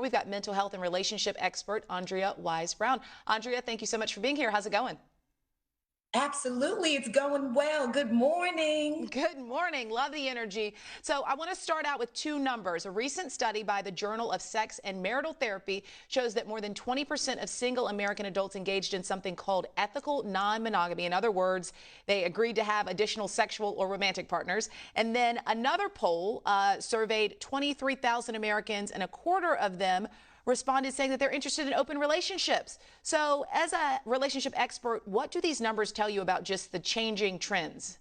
we've got mental health and relationship expert Andrea Wise-Brown. Andrea, thank you so much for being here. How's it going? Absolutely, it's going well. Good morning. Good morning. Love the energy. So I want to start out with two numbers. A recent study by the Journal of Sex and Marital Therapy shows that more than 20% of single American adults engaged in something called ethical non-monogamy. In other words, they agreed to have additional sexual or romantic partners. And then another poll surveyed 23,000 Americans, and a quarter of them responded saying that they're interested in open relationships. So as a relationship expert, what do these numbers tell you about just the changing trends?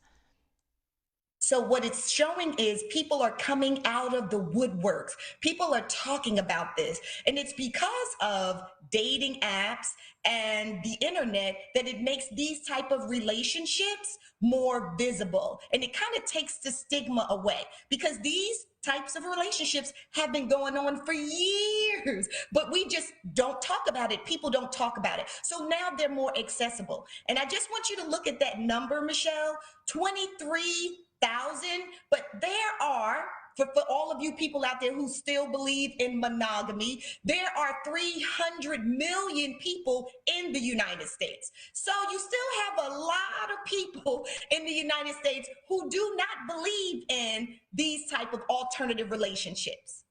So what it's showing is people are coming out of the woodworks. People are talking about this, and it's because of dating apps and the internet that it makes these type of relationships more visible, and it kind of takes the stigma away because these types of relationships have been going on for years, but we just don't talk about it. People don't talk about it. So now they're more accessible. And I just want you to look at that number, Michelle, 23,000, but there are, for all of you people out there who still believe in monogamy, there are 300 million people in the United States. So you still have a lot of people in the United States who do not believe in these type of alternative relationships.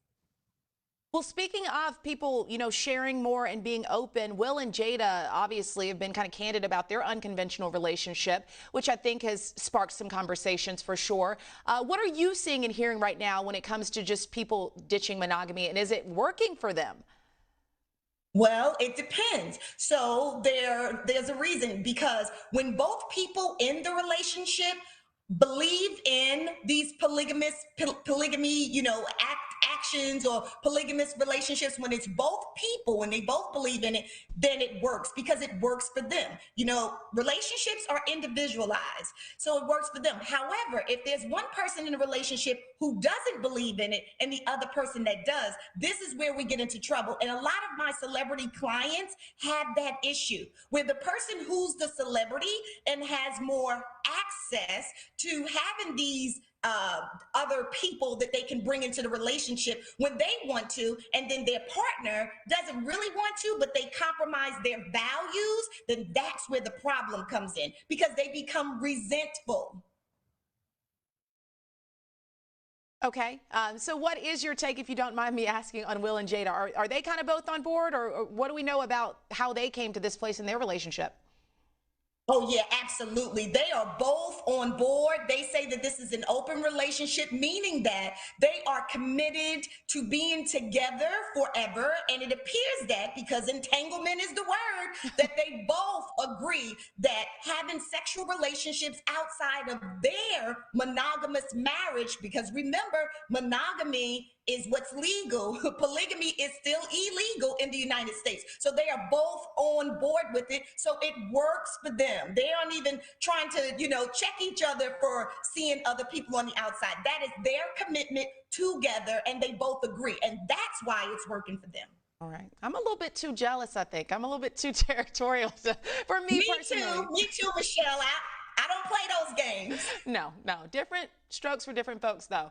Well, speaking of people, sharing more and being open, Will and Jada obviously have been kind of candid about their unconventional relationship, which I think has sparked some conversations for sure. What are you seeing and hearing right now when it comes to just people ditching monogamy, and is it working for them? Well, it depends. So there's a reason, because when both people in the relationship believe in these polygamy, actions or polygamous relationships, when it's both people, when they both believe in it, then it works because it works for them. Relationships are individualized, so it works for them. However, if there's one person in a relationship who doesn't believe in it and the other person that does, this is where we get into trouble. And a lot of my celebrity clients have that issue where the person who's the celebrity and has more access to having these other people that they can bring into the relationship when they want to, and then their partner doesn't really want to, but they compromise their values, then that's where the problem comes in, because they become resentful. Okay, so what is your take, if you don't mind me asking, on Will and Jada? Are they kind of both on board, or what do we know about how they came to this place in their relationship? Oh, yeah, absolutely. They are both on board. They say that this is an open relationship, meaning that they are committed to being together forever. And it appears that, because entanglement is the word, that they both agree that having sexual relationships outside of their monogamous marriage, because remember, monogamy is what's legal. Polygamy is still illegal in the United States. So they are both on board with it. So it works for them. They aren't even trying to, check each other for seeing other people on the outside. That is their commitment together, and they both agree. And that's why it's working for them. All right. I'm a little bit too jealous, I think. I'm a little bit too territorial for me personally. Me too, Michelle. I don't play those games. No. Different strokes for different folks, though.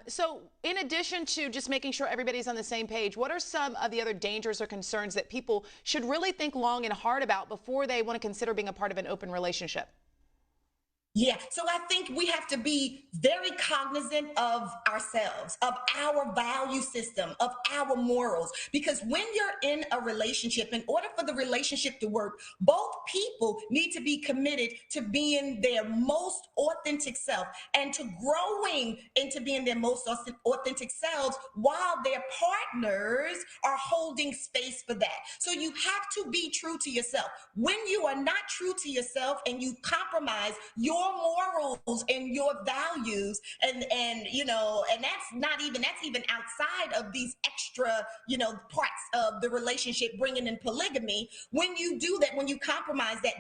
So in addition to just making sure everybody's on the same page, what are some of the other dangers or concerns that people should really think long and hard about before they want to consider being a part of an open relationship? Yeah, so I think we have to be very cognizant of ourselves, of our value system, of our morals, because when you're in a relationship, in order for the relationship to work, both people need to be committed to being their most authentic self and to growing into being their most authentic selves while their partners are holding space for that. So you have to be true to yourself. When you are not true to yourself and you compromise your morals and your values, and that's even outside of these extra parts of the relationship, bringing in polygamy. When you do that, when you compromise that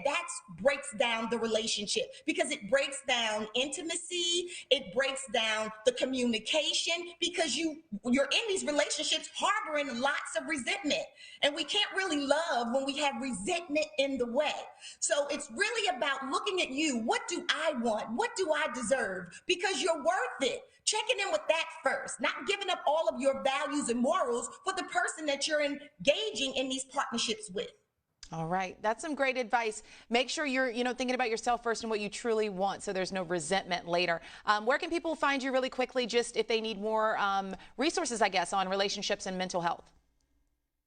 breaks down the relationship, because it breaks down intimacy, it breaks down the communication, because you're in these relationships harboring lots of resentment, and we can't really love when we have resentment in the way. So it's really about looking at you. What do I want? What do I deserve? Because you're worth it. checking in with that first, not giving up all of your values and morals for the person that you're engaging in these partnerships with. All right. That's some great advice. Make sure you're, thinking about yourself first and what you truly want so there's no resentment later. Where can people find you really quickly, just if they need more resources, I guess, on relationships and mental health?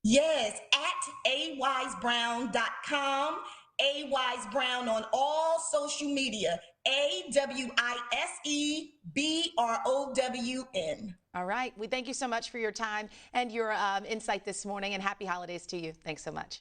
Yes, at awisebrown.com, awisebrown on all social media, AWISEBROWN. All right. We thank you so much for your time and your insight this morning, and happy holidays to you. Thanks so much.